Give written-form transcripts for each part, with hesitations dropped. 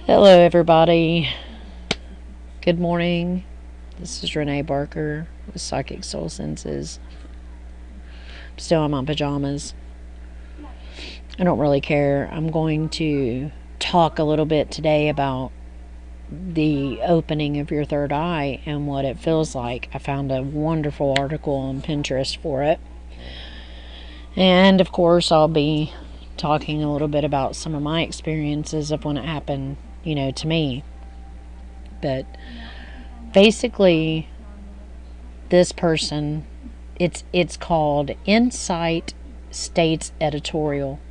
Hello, everybody. Good morning. This is Renee Barker with Psychic Soul Senses. I'm still in my pajamas. I don't really care. I'm going to talk a little bit today about the opening of your third eye and what it feels like. I found a wonderful article on Pinterest for it. And of course, I'll be talking a little bit about some of my experiences of when it happened, to me. But basically, this person, it's called Insight States Editorial.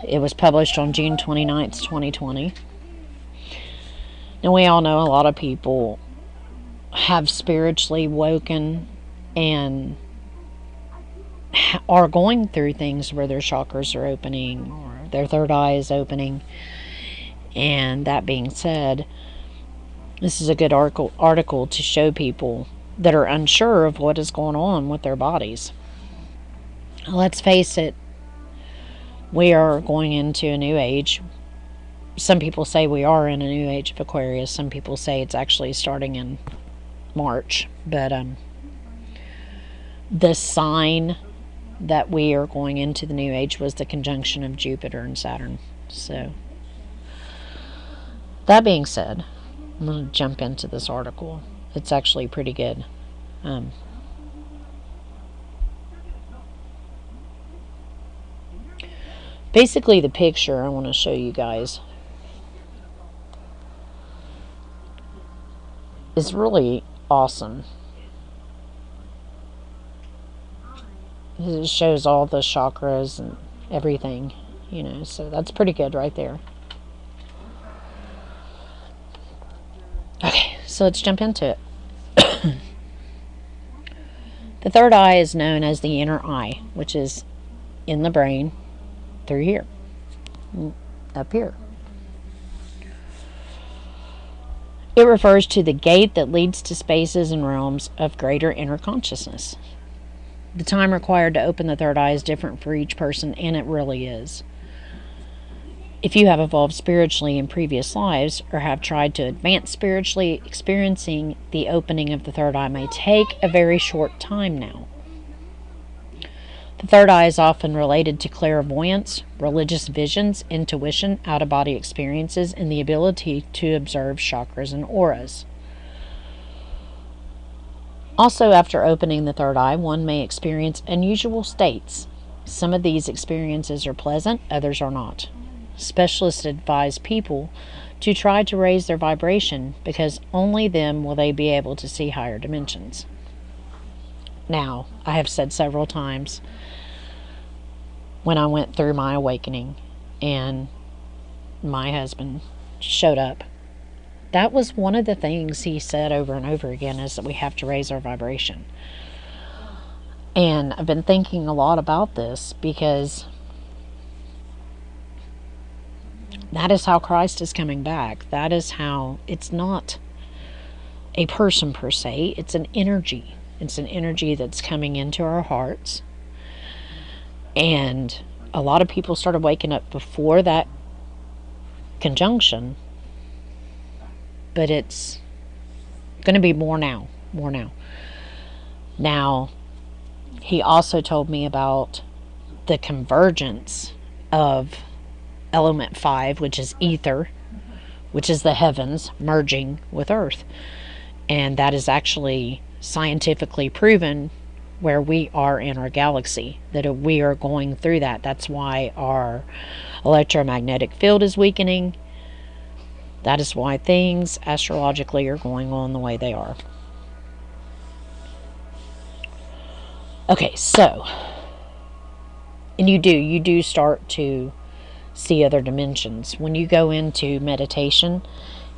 It was published on June 29th, 2020. Now, we all know a lot of people have spiritually woken and are going through things where their chakras are opening or their third eye is opening. And that being said, this is a good article to show people that are unsure of what is going on with their bodies. Let's face it, we are going into a new age. Some people say we are in a new age of Aquarius. Some people say it's actually starting in March. But the sign that we are going into the new age was the conjunction of Jupiter and Saturn. So, that being said, I'm going to jump into this article. It's actually pretty good. Basically, the picture I want to show you guys is really awesome. It shows all the chakras and everything, so that's pretty good right there. Okay, so let's jump into it. The third eye is known as the inner eye, which is in the brain through here, up here. It refers to the gate that leads to spaces and realms of greater inner consciousness. The time required to open the third eye is different for each person, and it really is. If you have evolved spiritually in previous lives or have tried to advance spiritually, experiencing the opening of the third eye may take a very short time now. The third eye is often related to clairvoyance, religious visions, intuition, out-of-body experiences, and the ability to observe chakras and auras. Also, after opening the third eye, one may experience unusual states. Some of these experiences are pleasant, others are not. Specialists advise people to try to raise their vibration because only then will they be able to see higher dimensions. Now, I have said several times when I went through my awakening and my husband showed up, that was one of the things he said over and over again, is that we have to raise our vibration. And I've been thinking a lot about this because that is how Christ is coming back. That is how, it's not a person per se, it's an energy. It's an energy that's coming into our hearts. And a lot of people started waking up before that conjunction, but it's going to be more now. Now, he also told me about the convergence of element 5, which is ether, which is the heavens merging with earth. And that is actually scientifically proven where we are in our galaxy, that we are going through that. That's why our electromagnetic field is weakening. That is why things astrologically are going on the way they are. Okay, so, and you do start to see other dimensions. When you go into meditation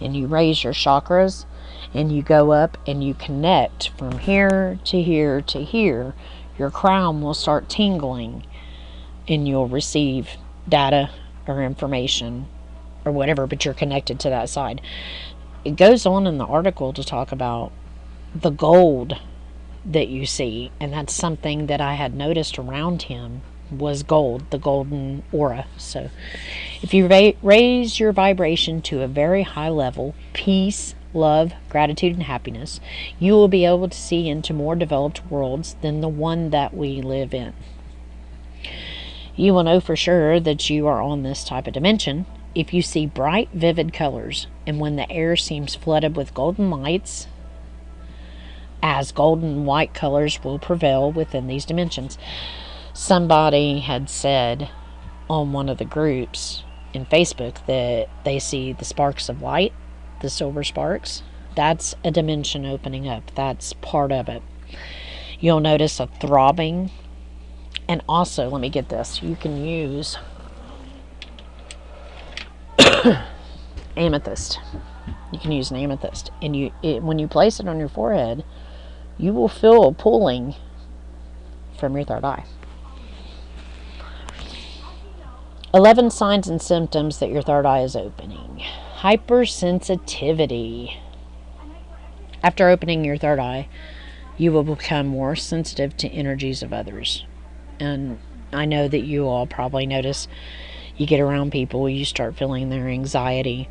and you raise your chakras and you go up and you connect from here to here to here, your crown will start tingling and you'll receive data or information or whatever, but you're connected to that side. It goes on in the article to talk about the gold that you see, and that's something that I had noticed around him was gold, the golden aura. So if you raise your vibration to a very high level, peace, love, gratitude, and happiness, you will be able to see into more developed worlds than the one that we live in. You will know for sure that you are on this type of dimension if you see bright, vivid colors, and when the air seems flooded with golden lights, as golden and white colors will prevail within these dimensions. Somebody had said on one of the groups in Facebook that they see the sparks of light, the silver sparks. That's a dimension opening up. That's part of it. You'll notice a throbbing. And also, let me get this. You can use amethyst. You can use an amethyst. And when you place it on your forehead, you will feel a pulling from your third eye. 11 signs and symptoms that your third eye is opening. Hypersensitivity. After opening your third eye, you will become more sensitive to energies of others. And I know that you all probably notice you get around people, you start feeling their anxiety.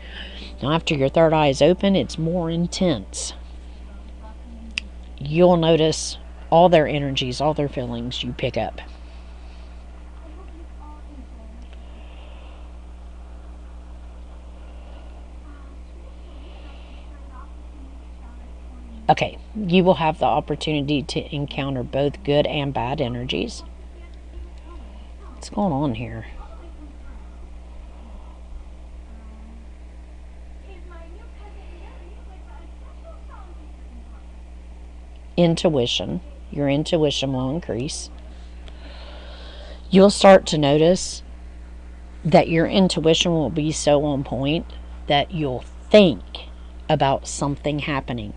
Now, after your third eye is open, it's more intense. You'll notice all their energies, all their feelings you pick up. Okay, you will have the opportunity to encounter both good and bad energies. What's going on here? Intuition. Your intuition will increase. You'll start to notice that your intuition will be so on point that you'll think about something happening.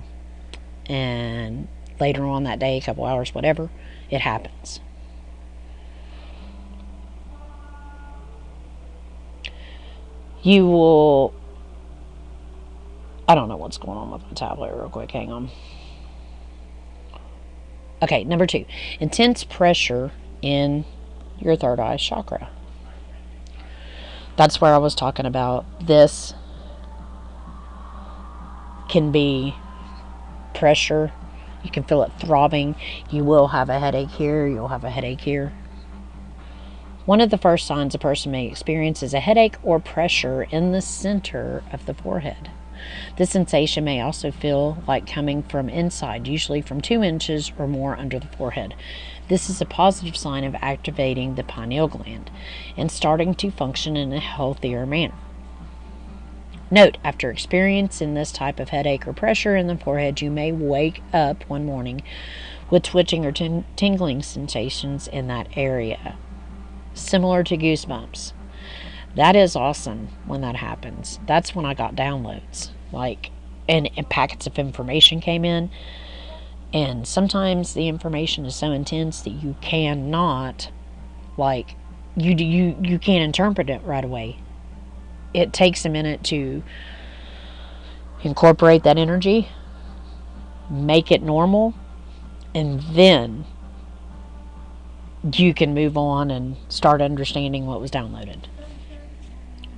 And later on that day, a couple hours, whatever, it happens. You will... I don't know what's going on with my tablet real quick. Hang on. Okay, number 2. Intense pressure in your third eye chakra. That's where I was talking about. This can be pressure. You can feel it throbbing. You will have a headache here. You'll have a headache here. One of the first signs a person may experience is a headache or pressure in the center of the forehead. This sensation may also feel like coming from inside, usually from 2 inches or more under the forehead. This is a positive sign of activating the pineal gland and starting to function in a healthier manner. Note, after experiencing this type of headache or pressure in the forehead, you may wake up one morning with twitching or tingling sensations in that area, similar to goosebumps. That is awesome when that happens. That's when I got downloads, and packets of information came in, and sometimes the information is so intense that you cannot, you can't interpret it right away. It takes a minute to incorporate that energy, make it normal, and then you can move on and start understanding what was downloaded.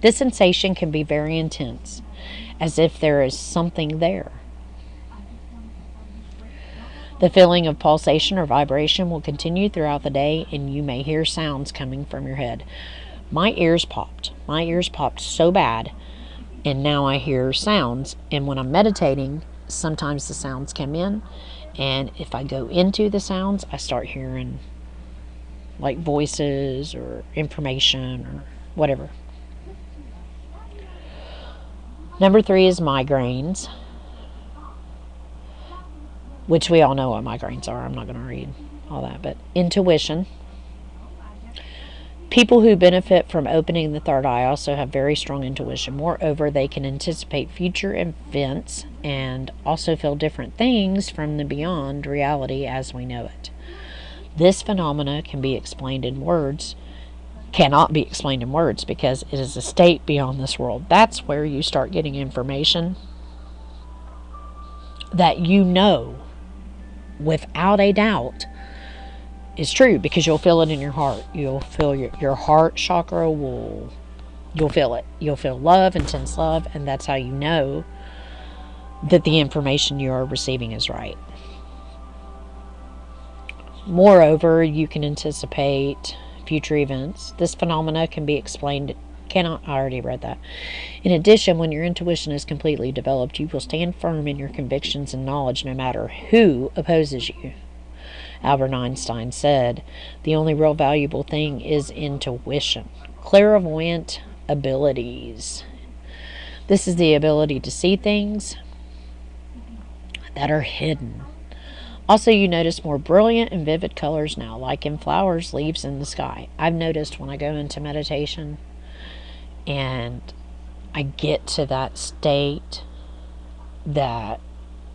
This sensation can be very intense, as if there is something there. The feeling of pulsation or vibration will continue throughout the day, and you may hear sounds coming from your head. My ears popped. My ears popped so bad, and now I hear sounds. And when I'm meditating, sometimes the sounds come in, and if I go into the sounds, I start hearing voices or information or whatever. Number 3 is migraines, which we all know what migraines are. I'm not going to read all that, but intuition. People who benefit from opening the third eye also have very strong intuition. Moreover, they can anticipate future events and also feel different things from the beyond reality as we know it. This phenomena cannot be explained in words because it is a state beyond this world. That's where you start getting information that you know without a doubt is true, because you'll feel it in your heart. You'll feel your heart chakra you'll feel it. You'll feel love, intense love, and that's how you know that the information you are receiving is right. Moreover, you can anticipate future events. This phenomena can be explained. I already read that. In addition, when your intuition is completely developed, you will stand firm in your convictions and knowledge no matter who opposes you. Albert Einstein said, "The only real valuable thing is intuition." Clairvoyant abilities. This is the ability to see things that are hidden. Also, you notice more brilliant and vivid colors now, like in flowers, leaves, in the sky. I've noticed when I go into meditation and I get to that state that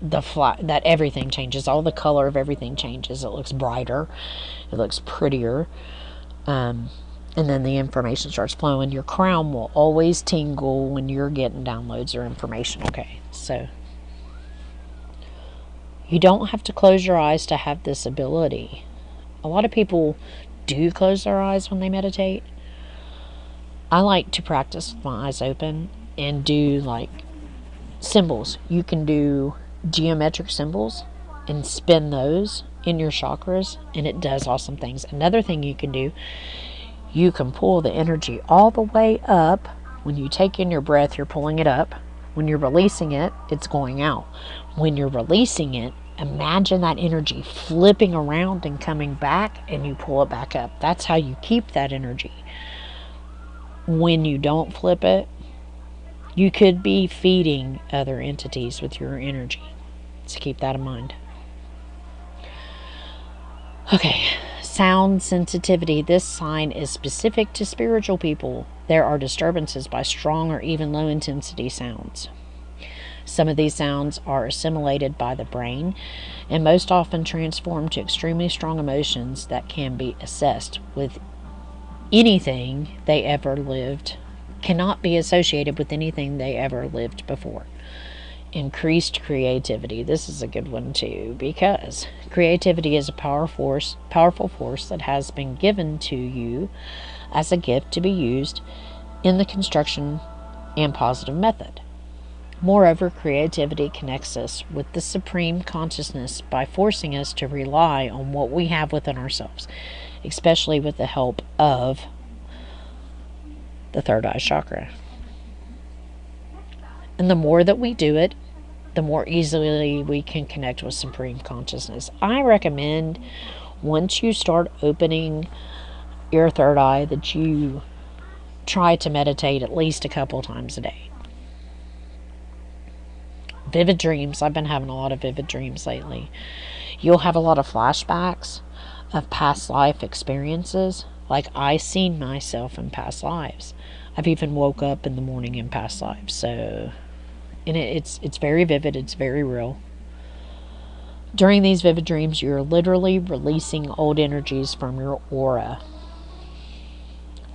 that everything changes. All the color of everything changes. It looks brighter. It looks prettier. And then the information starts flowing. Your crown will always tingle when you're getting downloads or information. Okay, so you don't have to close your eyes to have this ability. A lot of people do close their eyes when they meditate. I like to practice with my eyes open and do like symbols. You can do geometric symbols and spin those in your chakras, and it does awesome things. Another thing you can do, you can pull the energy all the way up. When you take in your breath, you're pulling it up. When you're releasing it, it's going out. When you're releasing it, imagine that energy flipping around and coming back, and you pull it back up. That's how you keep that energy. When you don't flip it, you could be feeding other entities with your energy. So keep that in mind. Okay, sound sensitivity. This sign is specific to spiritual people. There are disturbances by strong or even low intensity sounds. Some of these sounds are assimilated by the brain and most often transformed to extremely strong emotions that can be assessed with anything they ever lived, cannot be associated with anything they ever lived before. Increased creativity. This is a good one too, because creativity is a powerful force that has been given to you as a gift to be used in the construction and positive method. Moreover, creativity connects us with the supreme consciousness by forcing us to rely on what we have within ourselves, especially with the help of the third eye chakra. And the more that we do it, the more easily we can connect with supreme consciousness. I recommend once you start opening your third eye that you try to meditate at least a couple times a day. Vivid dreams. I've been having a lot of vivid dreams lately. You'll have a lot of flashbacks of past life experiences. Like, I seen myself in past lives. I've even woke up in the morning in past lives. So, and it's very vivid. It's very real. During these vivid dreams, you're literally releasing old energies from your aura.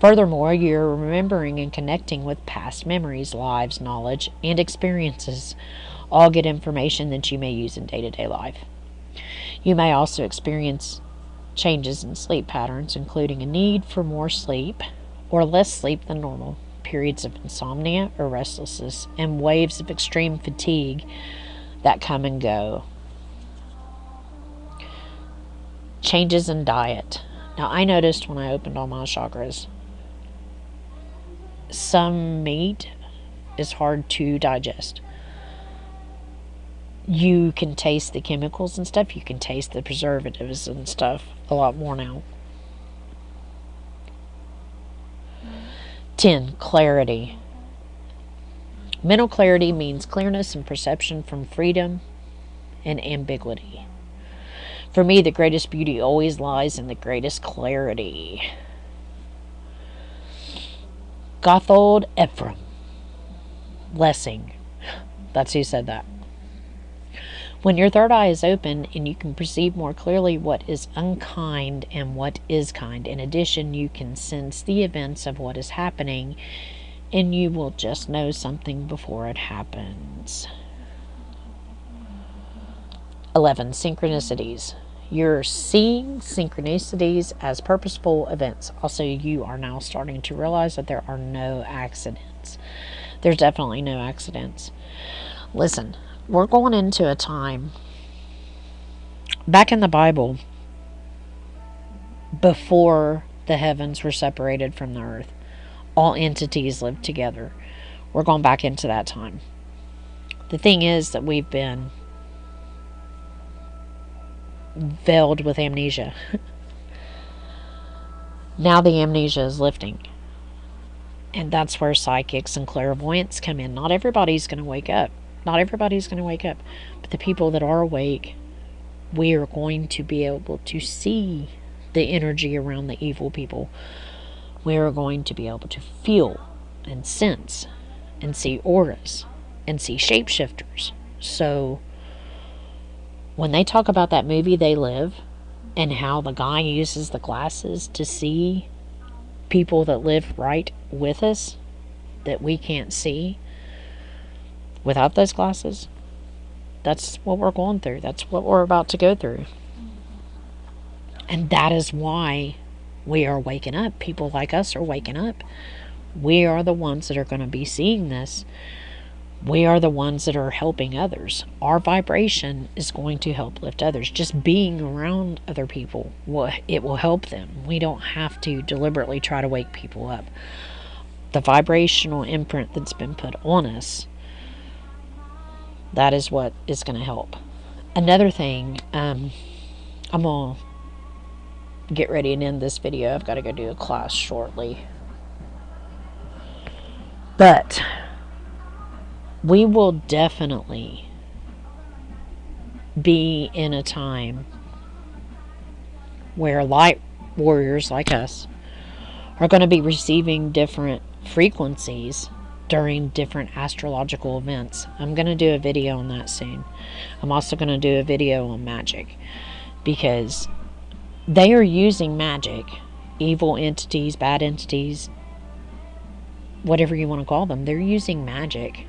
Furthermore, you're remembering and connecting with past memories, lives, knowledge, and experiences. All good information that you may use in day-to-day life. You may also experience changes in sleep patterns, including a need for more sleep or less sleep than normal, periods of insomnia or restlessness, and waves of extreme fatigue that come and go. Changes in diet. Now, I noticed when I opened all my chakras, some meat is hard to digest. You can taste the chemicals and stuff. You can taste the preservatives and stuff a lot more now. 10. Clarity. Mental clarity means clearness and perception from freedom and ambiguity. For me, the greatest beauty always lies in the greatest clarity. Gotthold Ephraim Lessing. That's who said that. When your third eye is open and you can perceive more clearly what is unkind and what is kind. In addition, you can sense the events of what is happening, and you will just know something before it happens. 11. Synchronicities. You're seeing synchronicities as purposeful events. Also, you are now starting to realize that there are no accidents. There's definitely no accidents. Listen, we're going into a time back in the Bible before the heavens were separated from the earth. All entities lived together. We're going back into that time. The thing is that we've been veiled with amnesia. Now the amnesia is lifting. And that's where psychics and clairvoyants come in. Not everybody's going to wake up. Not everybody's going to wake up. But the people that are awake, we are going to be able to see the energy around the evil people. We are going to be able to feel and sense and see auras and see shapeshifters. So when they talk about that movie They Live and how the guy uses the glasses to see people that live right with us that we can't see without those glasses, that's what we're going through. That's what we're about to go through. And that is why we are waking up. People like us are waking up. We are the ones that are going to be seeing this. We are the ones that are helping others. Our vibration is going to help lift others. Just being around other people, it will help them. We don't have to deliberately try to wake people up. The vibrational imprint that's been put on us, that is what is going to help. Another thing, I'm going to get ready and end this video. I've got to go do a class shortly. But we will definitely be in a time where light warriors like us are going to be receiving different frequencies during different astrological events. I'm going to do a video on that soon. I'm also going to do a video on magic, because they are using magic, evil entities, bad entities, whatever you want to call them. They're using magic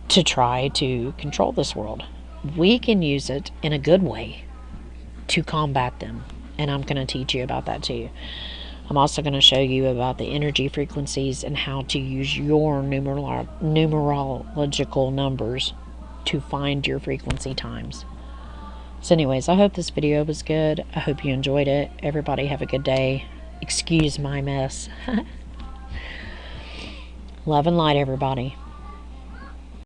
to try to control this world. We can use it in a good way to combat them, and I'm going to teach you about that too. I'm also going to show you about the energy frequencies and how to use your numerological numbers to find your frequency times. So anyways, I hope this video was good. I hope you enjoyed it. Everybody have a good day. Excuse my mess. Love and light, everybody.